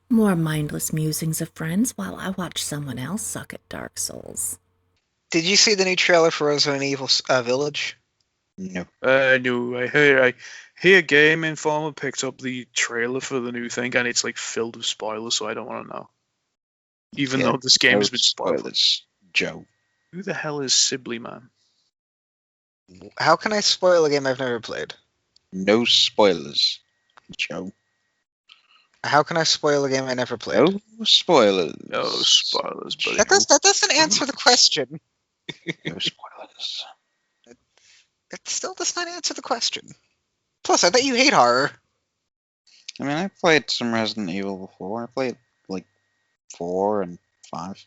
More mindless musings of friends while I watch someone else suck at Dark Souls. Did you see the new trailer for Resident Evil Village? No. No, I hear Game Informer picked up the trailer for the new thing, and it's like filled with spoilers, so I don't want to know. Even Yeah, though this game has no been spoiled. spoilers, Joe. Who the hell is Sibley Man? How can I spoil a game I've never played? No spoilers, Joe. How can I spoil a game I never played? No spoilers. No spoilers, buddy. That doesn't answer the question. No spoilers. It still does not answer the question. Plus, I bet you hate horror. I mean, I played some Resident Evil before. I played like 4 and 5.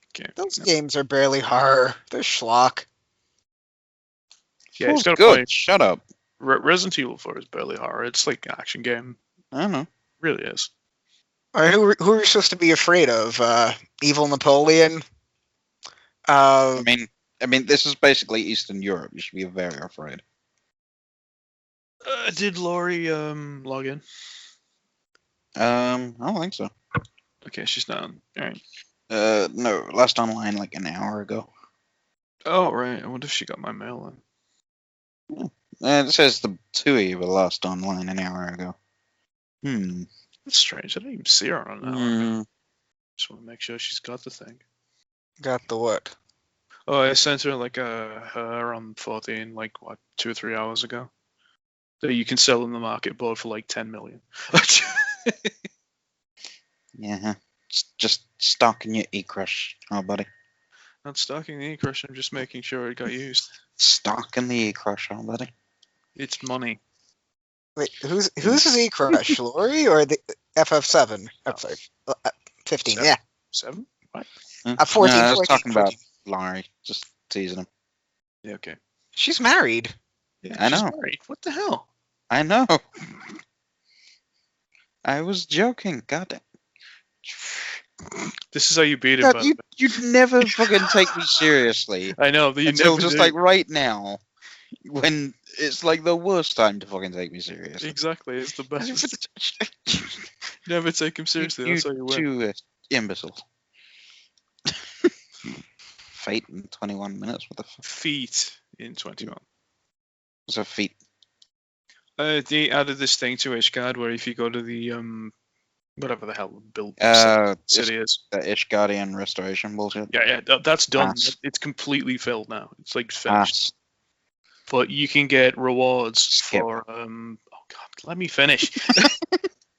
Okay. Those games are barely horror. They're schlock. Yeah, it's got a Good. point. Shut up. Resident Evil 4 is barely horror. It's like an action game. I don't know. It really is. All right, who are you supposed to be afraid of? Evil Napoleon? I mean, this is basically Eastern Europe. You should be very afraid. Did Laurie log in? I don't think so. Okay, she's down. Alright. No, last online like an hour ago. Oh, right. I wonder if she got my mail then. It says the two of you were last online an hour ago. That's strange. I didn't even see her on that. Just want to make sure she's got the thing. Got the what? Oh, I sent her like her on 14, like what, 2 or 3 hours ago. That you can sell in the market board for like 10 million. Yeah. Just stalking your eCrush, oh buddy. Not stalking the E-Crush, I'm just making sure it got used. Stalking the eCrush, oh buddy. It's money. Wait, who's his crush, Lori or the FF7? I'm sorry, 15. Seven. Yeah, 7? What? 14. No, I was 14, talking about 14. Laurie, just teasing him. Yeah, okay. She's married. Yeah, I she's know. married. What the hell? I know. I was joking. God damn. This is how you beat him, God, by the way. you'd never fucking take me seriously I know, but you until never just do. like right now, when it's like the worst time to fucking take me seriously. Exactly, it's the best. Never take him seriously, you that's how you win. two imbeciles. Fate in 21 minutes. What the fuck Feet in 21. was a feat? They added this thing to Ishgard where if you go to the whatever the hell build city is. The Ishgardian restoration bullshit. Yeah, that's done. Ass. It's completely filled now. It's like finished. Ass. But you can get rewards Skip. for oh god, let me finish.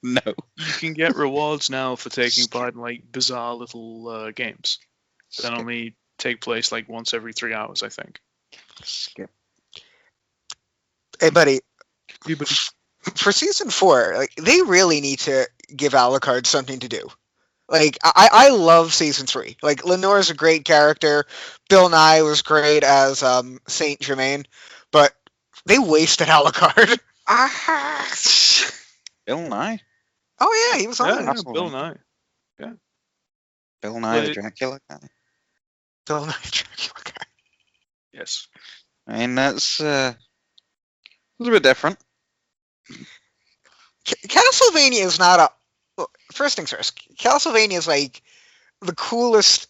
No. You can get rewards now for taking part in like bizarre little games that Skip. only take place like once every 3 hours, I think. Skip. Hey, buddy, Yeah, but for season 4, like they really need to give Alucard something to do. Like I love season 3. Like Lenore's a great character. Bill Nye was great as Saint Germain, but they wasted Alucard. Bill Nye. Oh yeah, he was on yeah, it. Awesome. Bill Nye. Bill Nye the But- Dracula guy. Bill Nye Dracula guy. Yes. I mean, that's a little bit different. Castlevania is not a. Well, first things first. Castlevania is like the coolest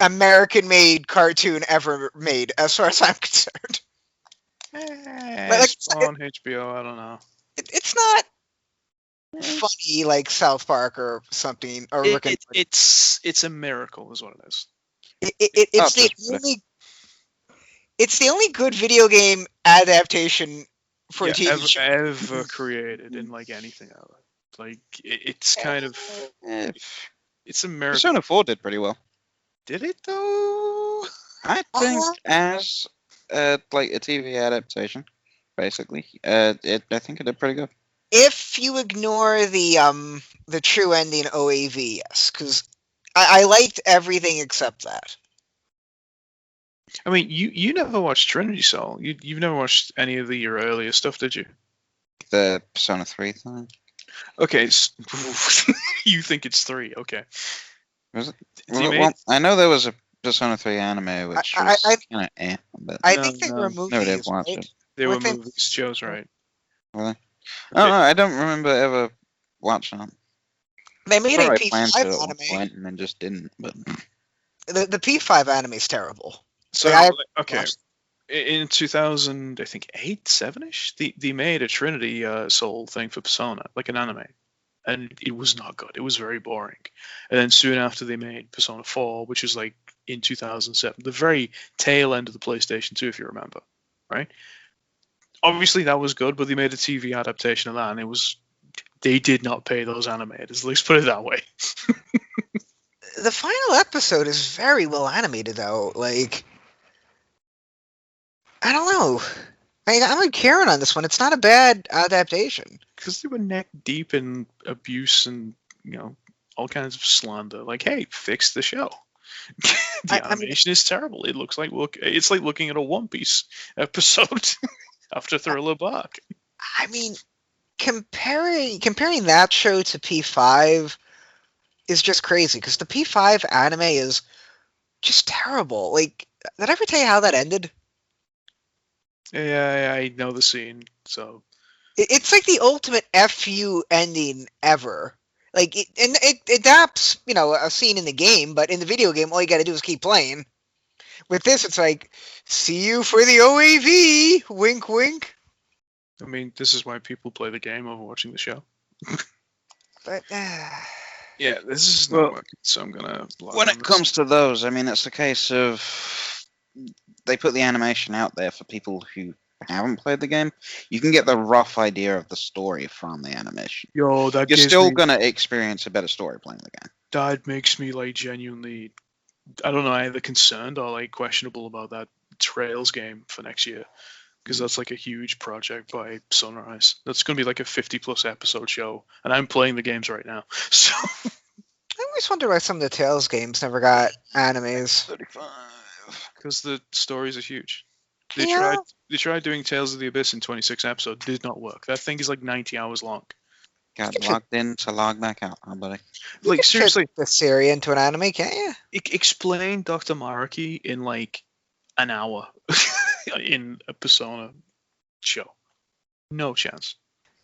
American-made cartoon ever made, as far as I'm concerned. It's on HBO, I don't know. It's not funny like South Park or something or Rick and Morty. It's a miracle, is what it is. It's Oh, the only. It's the only good video game adaptation for a TV show. Ever created in like anything ever. Like it's kind of it's a miracle. Persona 4 did pretty well. Did it though? I think as like a TV adaptation, basically, I think it did pretty good. If you ignore the true ending OAV, yes, because I liked everything except that. I mean, you never watched Trinity Soul. You've never watched any of your earlier stuff, did you? The Persona 3 thing. Okay, you think it's 3? Okay. Was it? You Well, I know there was a Persona 3 anime which I- was I- kind of but I No, think they no. were nobody ever movies, watched right? it. They were Within- movies. Joe's right. Really? Oh no, I don't remember ever watching them. They made a Probably planned to P5 at one anime. point and then just didn't. But The P5 anime is terrible. So I okay, watched- in 2000, I think 8, 7ish, they made a Trinity Soul thing for Persona, like an anime, and it was not good. It was very boring. And then soon after they made Persona 4, which is like in 2007, the very tail end of the PlayStation 2, if you remember, right? Obviously that was good, but they made a TV adaptation of that, and it was they did not pay those animators. Let's put it that way. The final episode is very well animated, though. Like, I don't know. I'm like Karen on this one. It's not a bad adaptation. Because they were neck deep in abuse and all kinds of slander. Like, hey, fix the show. The I mean- animation is terrible. It looks like it's like looking at a One Piece episode after Thriller Bark. I mean, comparing that show to P5 is just crazy because the P5 anime is just terrible. Like, did I ever tell you how that ended? Yeah, I know the scene. So It's like the ultimate FU ending ever. Like, it adapts, a scene in the game, but in the video game, all you gotta do is keep playing. With this, it's like, see you for the OAV! Wink, wink. I mean, this is why people play the game over watching the show. But, Yeah, this is Well, not working. So I'm gonna. when it comes to those, I mean, it's a case of they put the animation out there for people who haven't played the game. You can get the rough idea of the story from the animation. yo, that You're gives still me- gonna experience a better story playing the game. that makes me like genuinely, I don't know, either concerned or like questionable about that Trails game for next year, because that's like a huge project by Sunrise. That's going to be like a 50+ episode show, and I'm playing the games right now. So I always wonder why some of the Tales games never got animes. 35. because the stories are huge. Yeah. They tried doing Tales of the Abyss in 26 episodes, did not work. That thing is like 90 hours long. Got You should- logged in to log back out, huh, buddy? You Like could seriously, fit the Syria into an anime, can't you? explain Dr. Maraki in like an hour in a Persona show. No chance.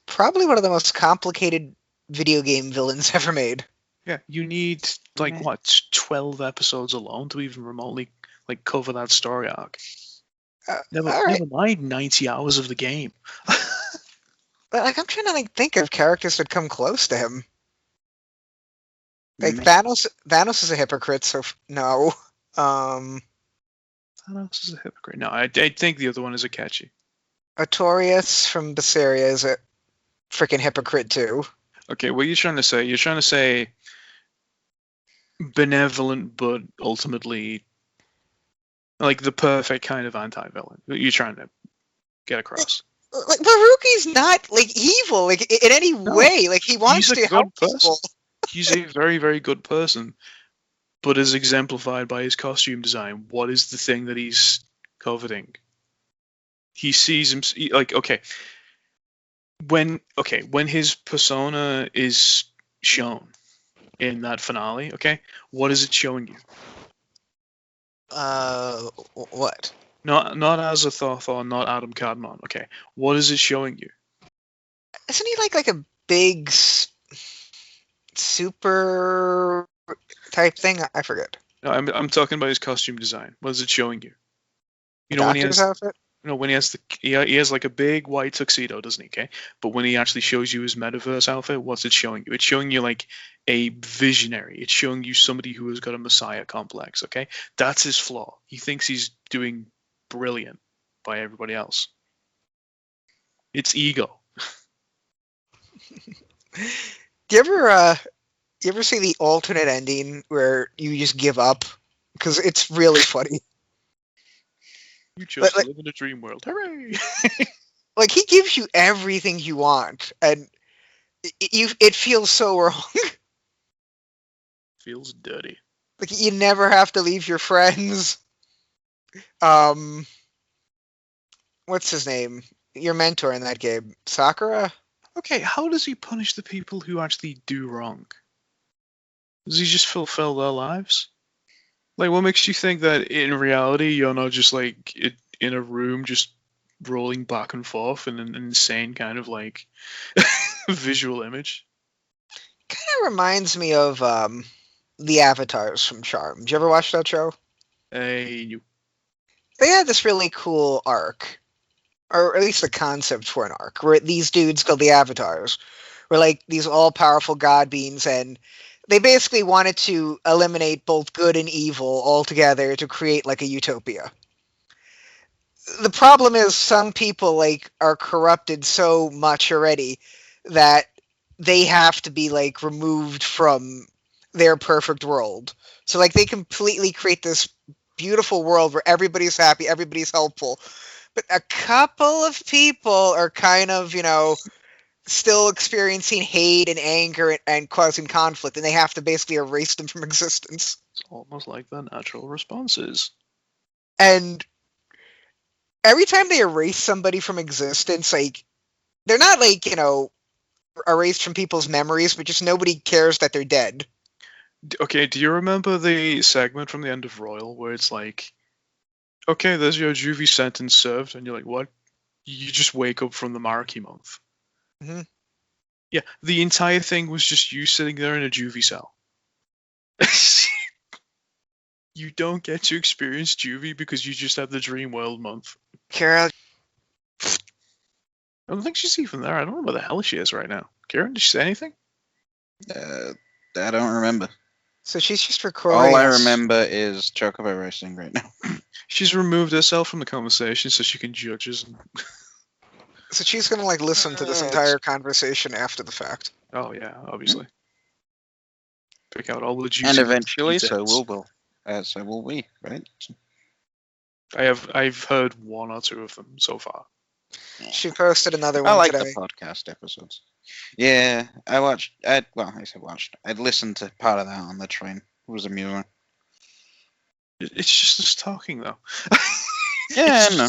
Probably one of the most complicated video game villains ever made. Yeah, you need like Yeah. what 12 episodes alone to even remotely like cover that story arc. Never, all right. never mind 90 hours of the game. But like, I'm trying to think of characters that come close to him. Like Ma- Thanos is a hypocrite, so no. Thanos is a hypocrite. No, I think the other one is Akechi. Artorias from Berseria is a freaking hypocrite too. Okay, what are you trying to say? You're trying to say benevolent, but ultimately like the perfect kind of anti-villain. That you're trying to get across. Like Baruki's not like evil, like in any way. Like he wants he's a to good help person. people. He's a very, very good person, but as exemplified by his costume design, what is the thing that he's coveting? He sees him like when his persona is shown in that finale, what is it showing you? What? Not Azathoth or not Adam Cadmon, what is it showing you? Isn't he like a big super type thing? I forget. No, I'm talking about his costume design. What is it showing you? You know when he Doctor's has outfit. when he has he has like a big white tuxedo, doesn't he? Okay, but when he actually shows you his metaverse outfit, what's it showing you? It's showing you like a visionary. It's showing you somebody who has got a messiah complex. Okay, that's his flaw. He thinks he's doing brilliant by everybody else. It's ego. Do you ever see the alternate ending where you just give up? Because it's really funny. You just like- live in a dream world. Hooray! Like he gives you everything you want, and it feels so wrong. Feels dirty. Like you never have to leave your friends. What's his name? Your mentor in that game, Sakura. Okay, how does he punish the people who actually do wrong? Does he just fulfill their lives? Like, what makes you think that in reality you're not just like in a room just rolling back and forth in an insane kind of like visual image? Kind of reminds me of the Avatars from Charmed. Did you ever watch that show? You They had this really cool arc, or at least the concept for an arc, where these dudes called the Avatars were like these all-powerful god beings, and they basically wanted to eliminate both good and evil altogether to create like a utopia. The problem is some people like are corrupted so much already that they have to be like removed from their perfect world. So like they completely create this beautiful world where everybody's happy, everybody's helpful. But a couple of people are kind of, still experiencing hate and anger and causing conflict, and they have to basically erase them from existence. It's almost like the natural responses. And every time they erase somebody from existence, like they're not like, erased from people's memories, but just nobody cares that they're dead. Okay, do you remember the segment from the end of Royal where it's like, okay, there's your juvie sentence served, and you're like, what? You just wake up from the Mariki month. Mm-hmm. Yeah, the entire thing was just you sitting there in a juvie cell. You don't get to experience juvie because you just had the Dream World month. Carol, I don't think she's even there. I don't know where the hell she is right now. Karen, did she say anything? I don't remember. so she's just recording. All I us. remember is Chocobo racing right now. She's removed herself from the conversation so she can judge us. So she's gonna like listen to this entire conversation after the fact. Oh yeah, obviously. Pick out all the juicy And eventually, so details. so will we, right? I've heard one or two of them so far. She posted another I one like today. the podcast episodes. Yeah, I watched. I'd listened to part of that on the train. It was amusing. It's just us talking though. Yeah, I know.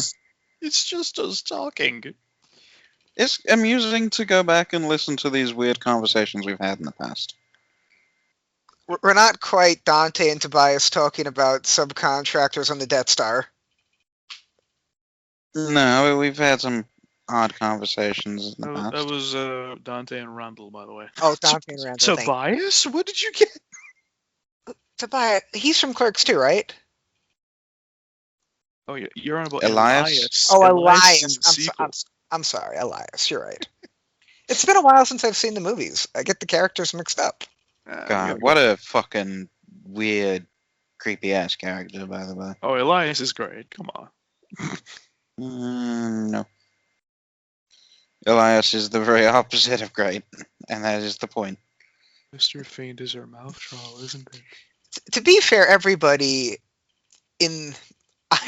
It's just us talking. It's amusing to go back and listen to these weird conversations we've had in the past. We're not quite Dante and Tobias talking about subcontractors on the Death Star. No, we've had some odd conversations in the That past. was Dante and Randall, by the way. Oh, Dante and Randall. thank you. Tobias? What did you get? Tobias, he's from Clerks too, right? Oh, yeah, you're on about Elias? Oh, Elias in Elias. the sequel. I'm sorry, Elias. You're right. It's been a while since I've seen the movies. I get the characters mixed up. God, what a fucking weird, creepy ass character, by the way. Oh, Elias is great. Come on. No. Elias is the very opposite of great, and that is the point. Mr. Fiend is our mouth troll, isn't it? To be fair, everybody in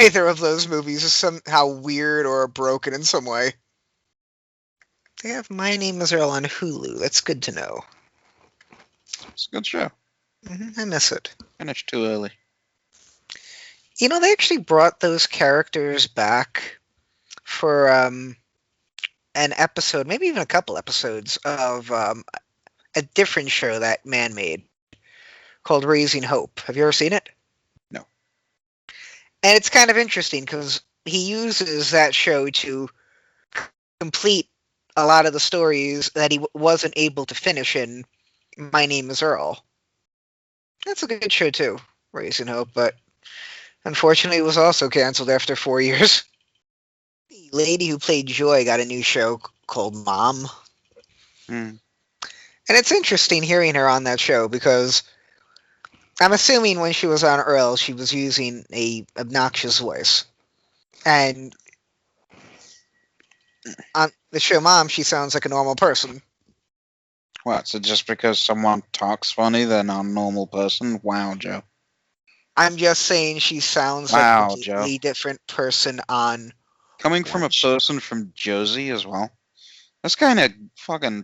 either of those movies is somehow weird or broken in some way. They have My Name is Earl on Hulu. That's good to know. It's a good show. I miss it. Finished too early. They actually brought those characters back for an episode, maybe even a couple episodes of a different show that man made called Raising Hope. Have you ever seen it? No. And it's kind of interesting because he uses that show to complete a lot of the stories that he wasn't able to finish in My Name is Earl. That's a good show too, Raising Hope, but unfortunately it was also canceled after 4 years. The lady who played Joy got a new show called Mom. Hmm. And it's interesting hearing her on that show because I'm assuming when she was on Earl, she was using a obnoxious voice. And on the show Mom, she sounds like a normal person. What, so just because someone talks funny, they're not a normal person? Wow, Joe. I'm just saying she sounds Wow, like a completely different person on... Coming from a person from Josie as well. That's kind of fucking...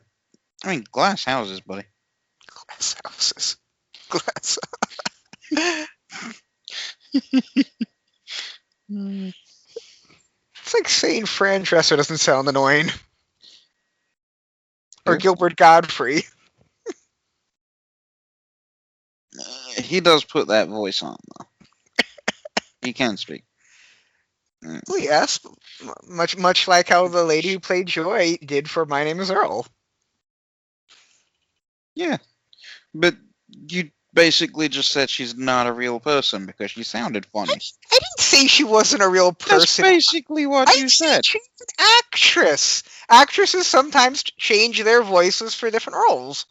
I mean, glass houses, buddy. Glass houses. Glass. It's like saying Fran Dresser doesn't sound annoying. Or Who? Gilbert Godfrey. He does put that voice on, though. He can speak. Oh, yes. Much like how the lady who played Joy did for My Name is Earl. Yeah, But you basically just said she's not a real person because she sounded funny. I didn't say she wasn't a real That's person. basically what you said. She's an actress. Actresses sometimes change their voices for different roles.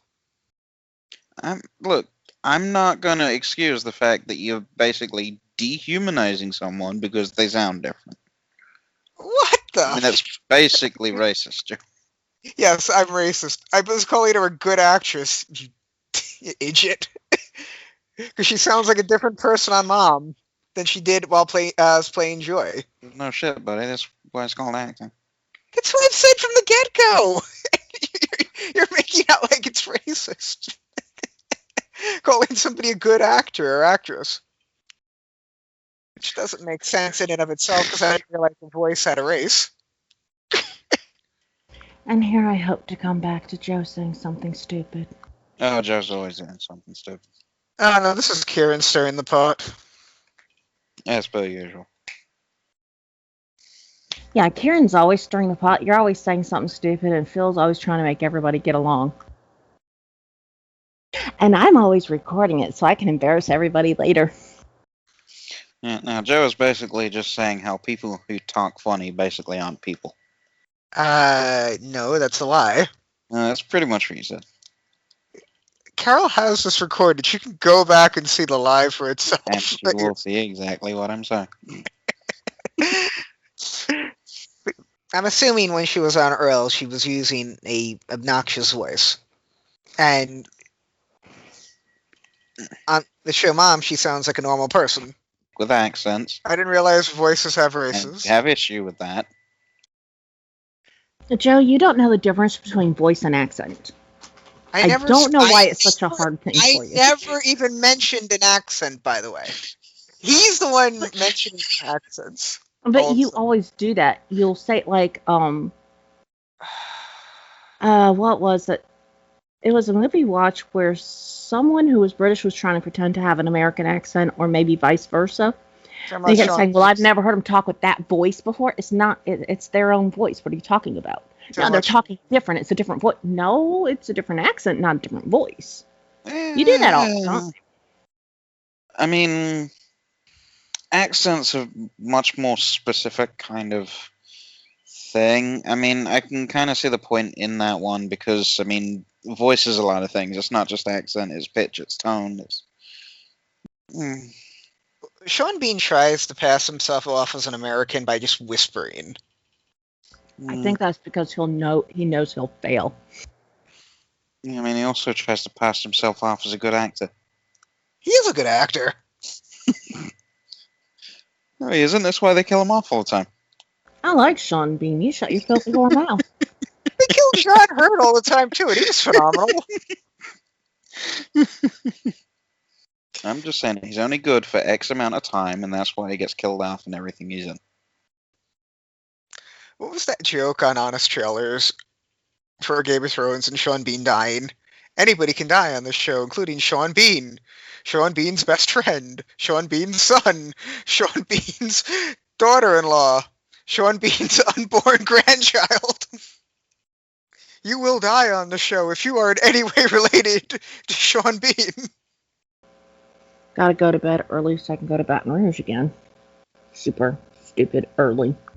Look, I'm not gonna excuse the fact that you're basically dehumanizing someone because they sound different. What the? I mean, that's basically racist, Joe. Yes, I'm racist. I was calling her a good actress, you idiot. Because she sounds like a different person on Mom than she did while playing Joy. No shit, buddy. That's why it's called acting. That's what I've said from the get-go. You're making out like it's racist. Calling somebody a good actor or actress. Which doesn't make sense in and of itself because I didn't realize the voice had a race. And here I hope to come back to Joe saying something stupid. Oh, Joe's always doing something stupid. Oh no, this is Kieran stirring the pot. As per usual. Yeah, Kieran's always stirring the pot. You're always saying something stupid, and Phil's always trying to make everybody get along. And I'm always recording it so I can embarrass everybody later. Yeah, now, Joe is basically just saying how people who talk funny basically aren't people. No, that's a lie. That's pretty much what you said. Carol has this recorded. She can go back and see the lie for itself. And she will see exactly what I'm saying. I'm assuming when she was on Earl, she was using a obnoxious voice. And on the show Mom, she sounds like a normal person. With accents. I didn't realize voices have And races. have issue with that. Joe, you don't know the difference between voice and accent. I don't know why it's such a hard thing for you. I never even mentioned an accent, by the way. He's the one mentioning accents. But you Also. always do that. You'll say like, what was it? It was a movie watch where someone who was British was trying to pretend to have an American accent, or maybe vice versa. And he kept saying, "Well, I've never heard him talk with that voice before." It's not. It's their own voice. What are you talking about? No, they're talking different. It's a different voice. No, it's a different accent, not a different voice. You do that all the time. I mean, accents are much more specific kind of thing. I mean, I can kind of see the point in that one because, I mean, voice is a lot of things. It's not just accent, it's pitch, it's tone. Sean Bean tries to pass himself off as an American by just whispering. I think that's because he knows he'll fail. I mean, he also tries to pass himself off as a good actor. He is a good actor. No, he isn't. That's why they kill him off all the time. I like Sean Bean. You shut your filthy whore mouth. They kill John Hurt all the time, too, and he's phenomenal. I'm just saying, he's only good for X amount of time, and that's why he gets killed off in everything he's in. What was that joke on Honest Trailers for Game of Thrones and Sean Bean dying? Anybody can die on this show, including Sean Bean. Sean Bean's best friend. Sean Bean's son. Sean Bean's daughter-in-law. Sean Bean's unborn grandchild. You will die on the show if you are in any way related to Sean Bean. Gotta go to bed early so I can go to Baton Rouge again. Super stupid early.